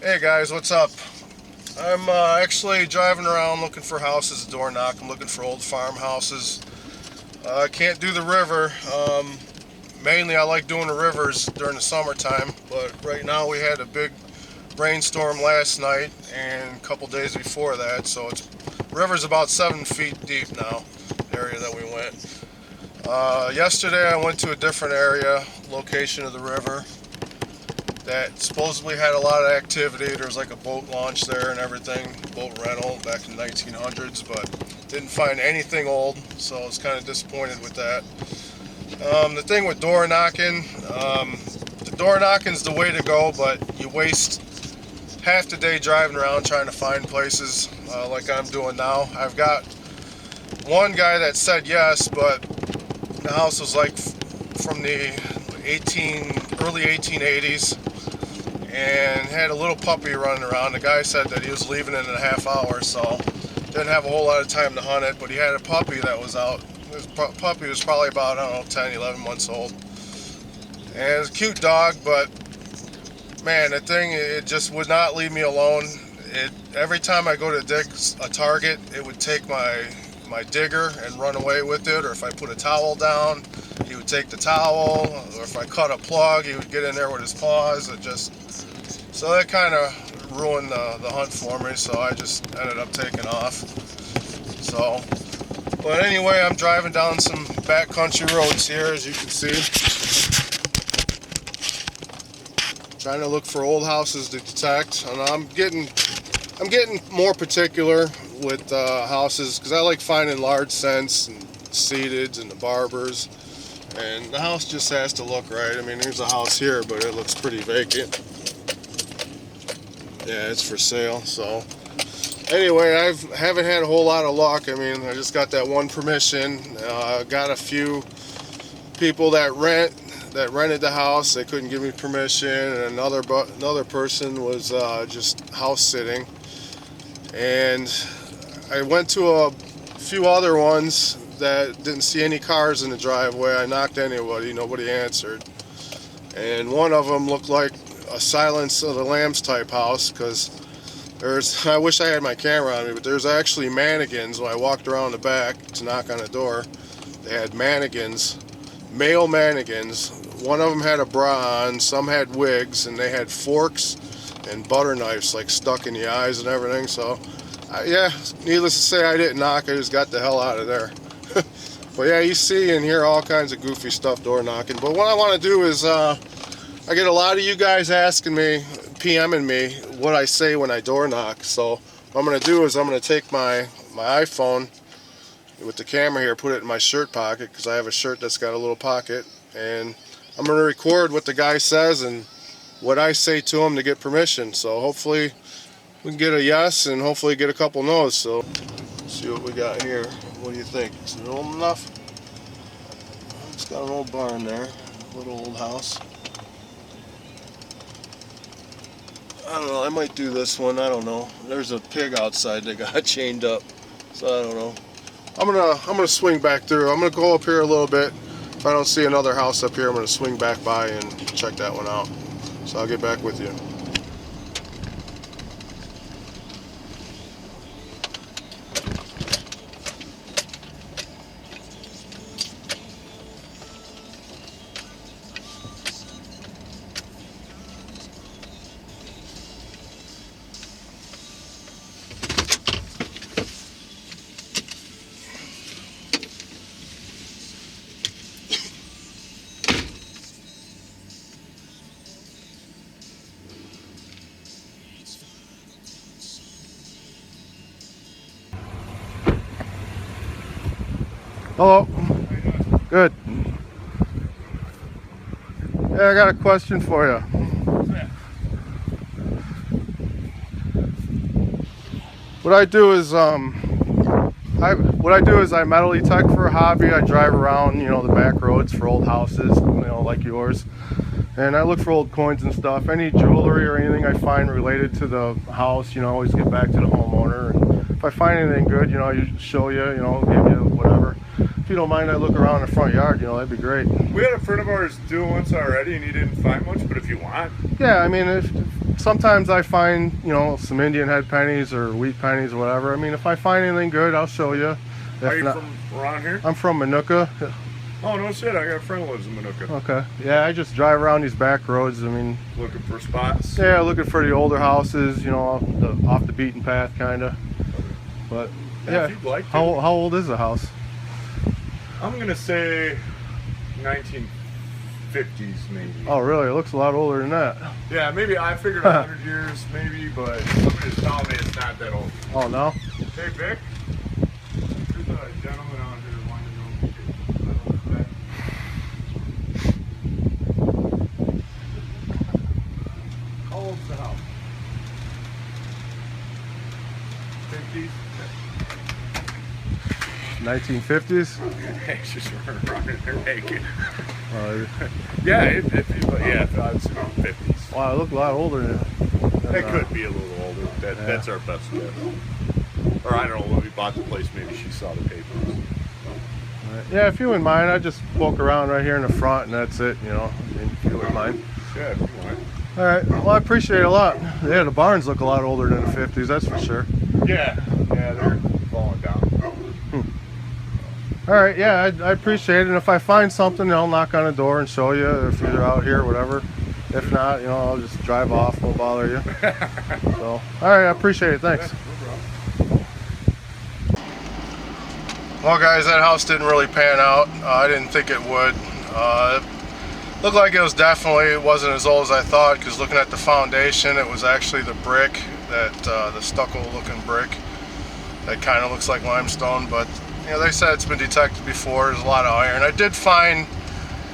Hey guys, what's up? I'm actually driving around looking for houses to door knock. I'm looking for old farmhouses. I can't do the river. Mainly I like doing the rivers during the summertime, but right now we had a big rainstorm last night and a couple days before that, so it's river's about 7 feet deep now, the area that we went. Yesterday I went to a different area, location of the river, that supposedly had a lot of activity. There's like a boat launch there and everything, boat rental back in the 1900s, but didn't find anything old, so I was kind of disappointed with that. The thing with door knocking, the door knocking's the way to go, but you waste half the day driving around trying to find places like I'm doing now. I've got one guy that said yes, but the house was like from the early 1880s and had a little puppy running around. The guy said that he was leaving in a half hour, so didn't have a whole lot of time to hunt it, but he had a puppy that was out. This puppy was probably about, I don't know, 10, 11 months old. And it was a cute dog, but man, the thing, it just would not leave me alone. Every time I go to dig a target, it would take my digger and run away with it, or if I put a towel down, he would take the towel, or if I cut a plug, he would get in there with his paws. So that kind of ruined the hunt for me, so I just ended up taking off. So, but anyway, I'm driving down some backcountry roads here, as you can see. Trying to look for old houses to detect, and I'm getting more particular with houses because I like finding large scents and seededs and the barbers, and the house just has to look right. I mean, there's a house here, but it looks pretty vacant. Yeah, it's for sale. So anyway, I haven't had a whole lot of luck. I mean, I just got that one permission. Got a few people that rented the house. They couldn't give me permission, and another person was just house sitting. And I went to a few other ones that didn't see any cars in the driveway. I knocked anybody, nobody answered. And one of them looked like a Silence of the Lambs type house, because I wish I had my camera on me, but there's actually mannequins. When I walked around the back to knock on the door, they had mannequins, male mannequins. One of them had a bra on, some had wigs, and they had forks and butter knives like stuck in the eyes and everything. So yeah, needless to say, I didn't knock. I just got the hell out of there. But yeah, you see and hear all kinds of goofy stuff door knocking. But what I want to do is I get a lot of you guys asking me, PMing me, what I say when I door knock. So what I'm going to do is I'm going to take my iPhone with the camera here, put it in my shirt pocket, because I have a shirt that's got a little pocket, and I'm going to record what the guy says and what I say to him to get permission. So hopefully we can get a yes and hopefully get a couple no's. So let's see what we got here. What do you think? Is it old enough? It's got an old barn there, a little old house. I don't know, I might do this one, I don't know. There's a pig outside that got chained up, so I don't know. I'm gonna swing back through. I'm gonna go up here a little bit. If I don't see another house up here, I'm gonna swing back by and check that one out. So I'll get back with you. Hello. Good. Yeah, I got a question for you. What I do is I metal detect for a hobby. I drive around, the back roads for old houses, like yours. And I look for old coins and stuff. Any jewelry or anything I find related to the house, always get back to the homeowner. And if I find anything good, I show you, give you whatever. If you don't mind, I look around the front yard, that'd be great. We had a friend of ours do it once already and he didn't find much, but if you want. Yeah, I mean, if sometimes I find, you know, some Indian head pennies or wheat pennies or whatever. I mean, if I find anything good, I'll show you. Are you from around here? I'm from Minooka. Oh, no shit, I got a friend who lives in Minooka. Okay. Yeah, I just drive around these back roads. I mean, looking for spots? Yeah, looking for the older houses, you know, off the beaten path, kind of. But, yeah. If you'd like to. How old is the house? I'm going to say 1950s, maybe. Oh, really? It looks a lot older than that. Yeah, maybe I figured 100 years, maybe, but somebody just telling me it's not that old. Oh, no? Hey, Vic. There's a gentleman out here wanting to know if you could. How old's the house? 50s? 1950s? It's just running around in there naked. Yeah, I'd say 50s. Wow, it looked a lot older than It could be a little older. That's our best guess. Or I don't know, when we bought the place, maybe she saw the papers. Right. Yeah, if you wouldn't mind, I'd just walk around right here in the front and that's it, you know, if you wouldn't mind. Yeah, if you want. All right, well, I appreciate it a lot. Yeah, the barns look a lot older than the 50s, that's for sure. Yeah, they're falling down. All right, yeah, I appreciate it. And if I find something, I'll knock on the door and show you if you're out here or whatever. If not, you know, I'll just drive off, won't bother you. So, all right, I appreciate it, thanks. Well, guys, that house didn't really pan out. I didn't think it would. It looked like it wasn't as old as I thought, because looking at the foundation, it was actually the brick, the stucco looking brick that kind of looks like limestone. But you know, they said it's been detected before. There's a lot of iron. I did find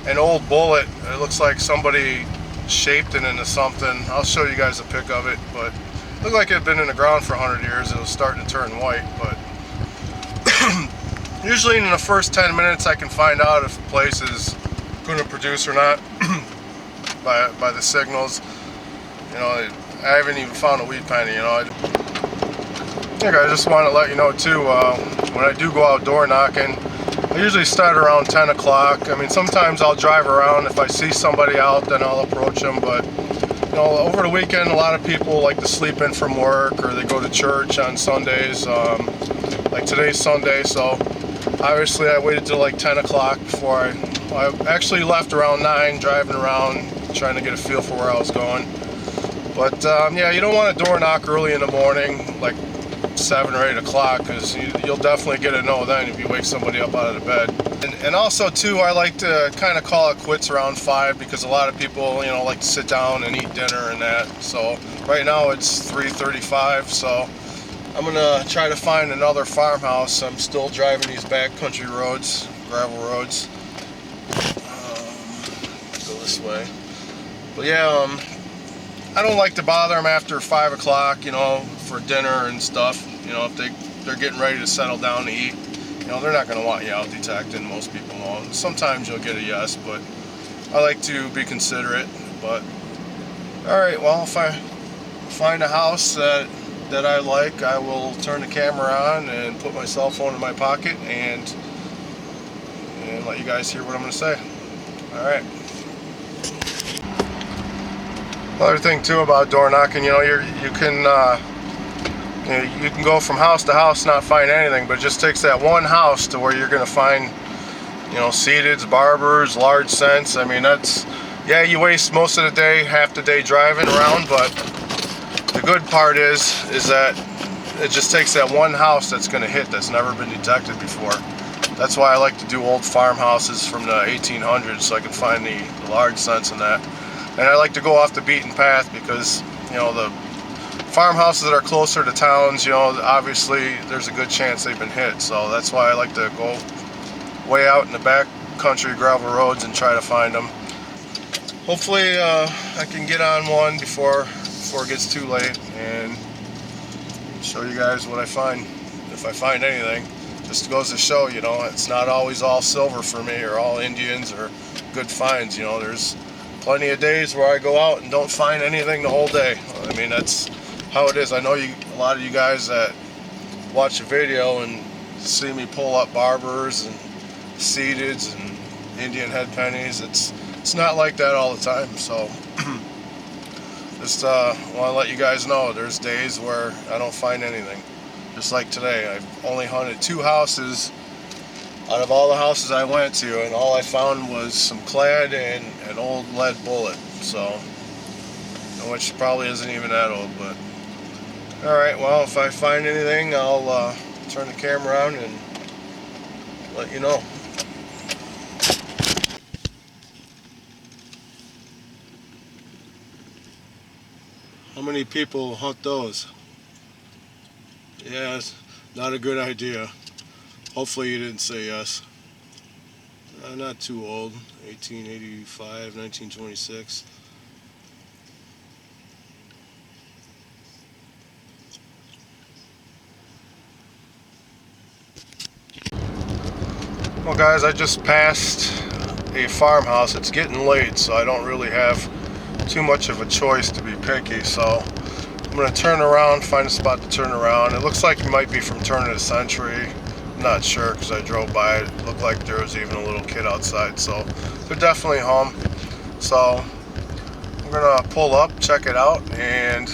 an old bullet. It looks like somebody shaped it into something. I'll show you guys a pic of it, but it looked like it had been in the ground for 100 years. It was starting to turn white, but usually in the first 10 minutes I can find out if a place is going to produce or not by the signals. You know, I haven't even found a wheat penny, you know. I just want to let you know too, when I do go out door knocking, I usually start around 10 o'clock. I mean, sometimes I'll drive around. If I see somebody out, then I'll approach them. But, you know, over the weekend, a lot of people like to sleep in from work or they go to church on Sundays. Like today's Sunday, so obviously I waited till like 10 o'clock before I actually left around 9, driving around, trying to get a feel for where I was going. But, yeah, you don't want to door knock early in the morning, like 7 or 8 o'clock, because you'll definitely get a no then if you wake somebody up out of the bed. And also too, I like to kind of call it quits around 5, because a lot of people, you know, like to sit down and eat dinner and that. So right now it's 3:35, so I'm gonna try to find another farmhouse. I'm still driving these back country roads, gravel roads. Go this way. But yeah, I don't like to bother them after 5 o'clock, you know, for dinner and stuff. You know, if they're getting ready to settle down to eat, you know, they're not going to want you out detected. Most people won't. Sometimes you'll get a yes, but I like to be considerate. But all right, well, if I find a house that I like, I will turn the camera on and put my cell phone in my pocket and let you guys hear what I'm going to say. All right. Another thing too about door knocking, you know, you can go from house to house, not find anything, but it just takes that one house to where you're going to find, you know, seededs, barbers, large scents. I mean, that's, yeah, you waste most of the day, half the day driving around, but the good part is that it just takes that one house that's going to hit that's never been detected before. That's why I like to do old farmhouses from the 1800s, so I can find the large scents in that. And I like to go off the beaten path because, you know, the farmhouses that are closer to towns, you know, obviously there's a good chance they've been hit. So that's why I like to go way out in the back country gravel roads and try to find them. Hopefully I can get on one before it gets too late and show you guys what I find. If I find anything, just goes to show, you know, it's not always all silver for me or all Indians or good finds. You know, there's plenty of days where I go out and don't find anything the whole day. I mean, that's how it is. I know a lot of you guys that watch the video and see me pull up barbers and seededs and Indian head pennies. It's not like that all the time. So Just want to let you guys know there's days where I don't find anything. Just like today, I've only hunted 2 houses out of all the houses I went to, and all I found was some clad and an old lead bullet. So, which probably isn't even that old, but alright, well, if I find anything, I'll turn the camera on and let you know. How many people hunt those? Yeah, it's not a good idea. Hopefully you didn't say yes. Not too old, 1885, 1926. Well guys, I just passed a farmhouse. It's getting late, so I don't really have too much of a choice to be picky, so I'm going to turn around, find a spot to turn around. It looks like it might be from turn of the century. I'm not sure because I drove by it. It looked like there was even a little kid outside, so they're definitely home. So I'm going to pull up, check it out, and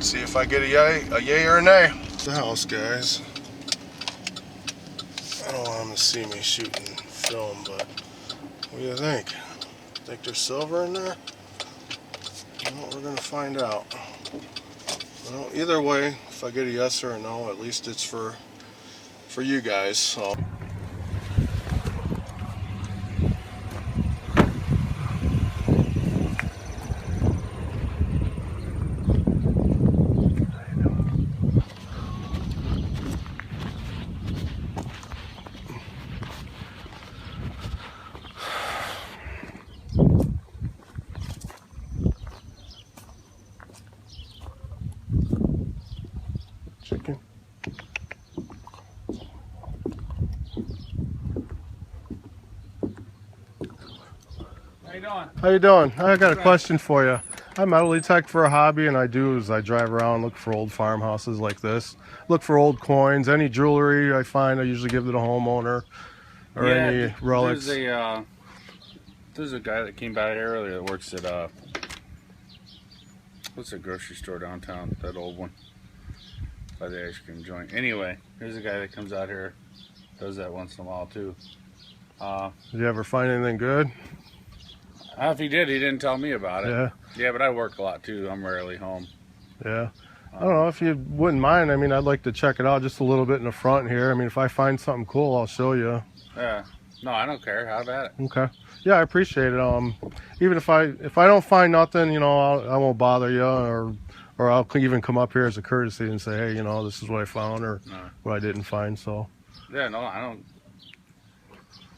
see if I get a yay or a nay. The house, guys. I don't want them to see me shooting film, but what do you think? Think there's silver in there? Well, we're going to find out. Well, either way, if I get a yes or a no, at least it's for you guys. So. Chicken. How you doing? How you doing? I got a question for you. I metal detect for a hobby, and I drive around, look for old farmhouses like this, look for old coins, any jewelry I find. I usually give to the homeowner, or any relics. There's a guy that came by here earlier that works at what's the grocery store downtown? That old one by the ice cream joint. Anyway, there's a guy that comes out here, does that once in a while too. Did you ever find anything good? If he did, he didn't tell me about it. Yeah. Yeah, but I work a lot too. I'm rarely home. Yeah. I don't know if you wouldn't mind. I mean, I'd like to check it out just a little bit in the front here. I mean, if I find something cool, I'll show you. Yeah. No, I don't care. How about it? Okay. Yeah, I appreciate it. Even if I don't find nothing, you know, I won't bother you, or I'll even come up here as a courtesy and say, hey, you know, this is what I found or what I didn't find. So. Yeah. No, I don't.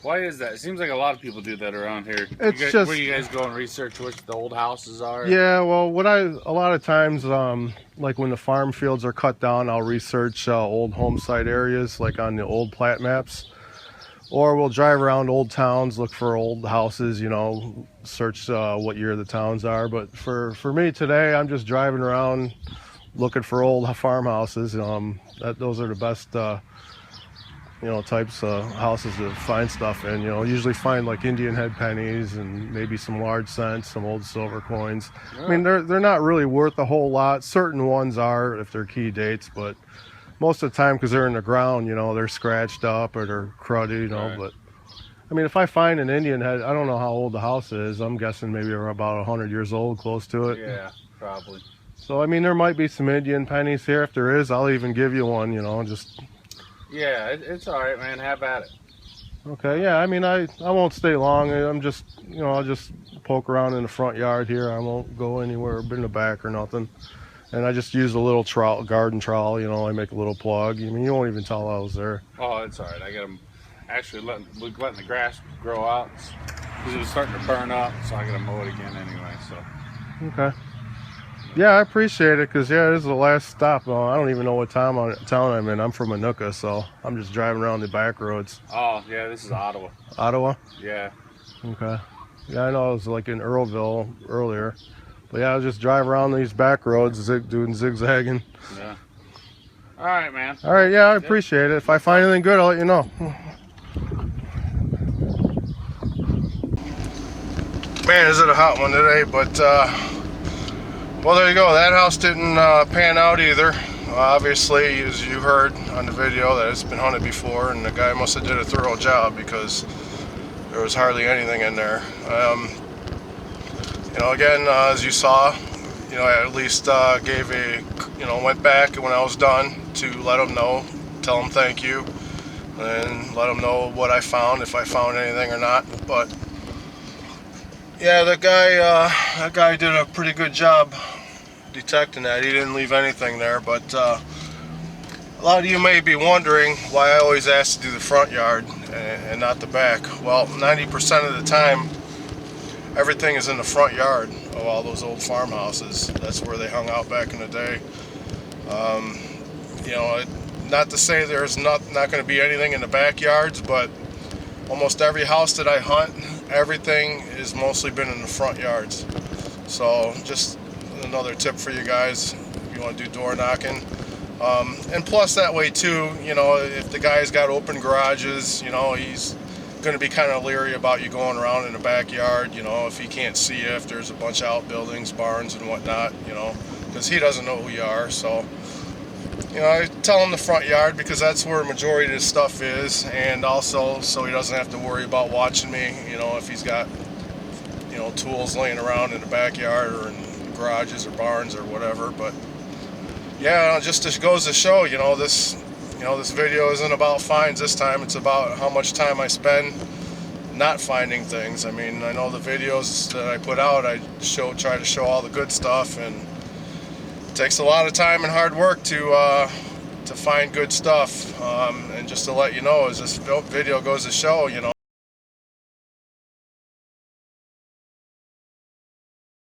Why is that? It seems like a lot of people do that around here. It's where you guys go and research which the old houses are? Yeah, well, a lot of times, like when the farm fields are cut down, I'll research old home site areas, like on the old plat maps. Or we'll drive around old towns, look for old houses, you know, search what year the towns are. But for me today, I'm just driving around looking for old farmhouses. Those are the best you know, types of houses to find stuff in. You know, usually find like Indian head pennies and maybe some large cents, some old silver coins. Yeah. I mean, they're not really worth a whole lot. Certain ones are if they're key dates, but most of the time, because they're in the ground, you know, they're scratched up or they're cruddy, you know. Right. But I mean, if I find an Indian head, I don't know how old the house is. I'm guessing maybe we're about 100 years old, close to it. Yeah, probably. So I mean, there might be some Indian pennies here. If there is, I'll even give you one. You know, just. Yeah, it's all right, man. Have at it. Okay, yeah. I mean, I won't stay long. I'm just, you know, I'll just poke around in the front yard here. I won't go anywhere in the back or nothing. And I just use a little trowel, garden trowel. You know, I make a little plug. I mean, you won't even tell I was there. Oh, it's all right. I got them actually letting the grass grow out because it was starting to burn up, so I got to mow it again anyway. So. Okay. Yeah, I appreciate it because, yeah, this is the last stop. I don't even know what town I'm in. I'm from Manuka, so I'm just driving around the back roads. Oh, yeah, this is Ottawa. Ottawa? Yeah. Okay. Yeah, I know I was like in Earlville earlier. But, yeah, I was just driving around these back roads, doing zigzagging. Yeah. All right, man. All right, yeah, I appreciate it. If I find anything good, I'll let you know. Man, is it a hot one today, but Well, there you go. That house didn't pan out either. Obviously, as you heard on the video, that it's been hunted before, and the guy must have did a thorough job because there was hardly anything in there. Again, as you saw, I at least gave went back when I was done to let them know, tell them thank you, and let them know what I found, if I found anything or not. But yeah, that guy did a pretty good job detecting that. He didn't leave anything there. But a lot of you may be wondering why I always ask to do the front yard and not the back. Well, 90% of the time, everything is in the front yard of all those old farmhouses. That's where they hung out back in the day. Not to say there's not going to be anything in the backyards, but almost every house that I hunt, everything has mostly been in the front yards. So just another tip for you guys if you want to do door knocking. And plus that way too, if the guy's got open garages, he's going to be kind of leery about you going around in the backyard, if he can't see you, if there's a bunch of outbuildings, barns and whatnot, because he doesn't know who you are. So I tell him the front yard because that's where a majority of his stuff is, and also so he doesn't have to worry about watching me, if he's got tools laying around in the backyard or in garages or barns or whatever. But yeah, just goes to show, this video isn't about finds this time. It's about how much time I spend not finding things. I mean, I know the videos that I put out, I try to show all the good stuff, and it takes a lot of time and hard work to find good stuff. And just to let you know, as this video goes to show,